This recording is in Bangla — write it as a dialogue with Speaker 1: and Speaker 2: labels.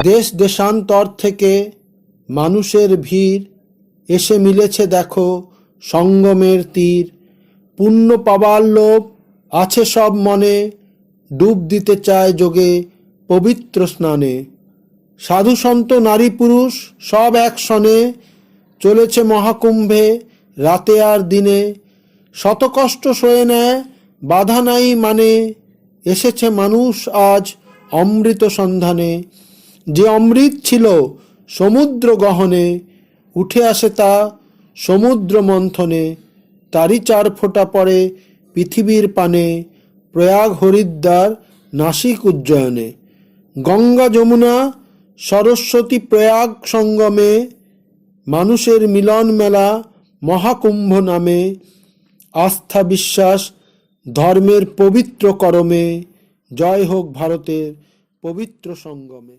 Speaker 1: দেশ দেশান্তর থেকে মানুষের ভিড় এসে মিলেছে দেখো সঙ্গমের তীর। পুণ্য পাবার লোভ আছে সব মনে, ডুব দিতে চায় যোগে পবিত্র স্নানে। সাধু সন্ত নারী পুরুষ সব একসনে চলেছে মহাকুম্ভে রাতে আর দিনে। শত কষ্ট সয়ে নেয় বাধা নাই মানে, এসেছে মানুষ আজ অমৃত সন্ধানে। যে অমৃত ছিল সমুদ্র গহনে, উঠে আসে তা সমুদ্র মন্থনে। তারই 4 ফোঁটা পড়ে পৃথিবীর পানে, প্রয়াগ হরিদ্বার নাসিক উজ্জয়নে। গঙ্গা যমুনা সরস্বতী প্রয়াগ সঙ্গমে, মানুষের মিলন মেলা মহাকুম্ভ নামে। আস্থা বিশ্বাস ধর্মের পবিত্র করমে, জয় হোক ভারতের পবিত্র সঙ্গমে।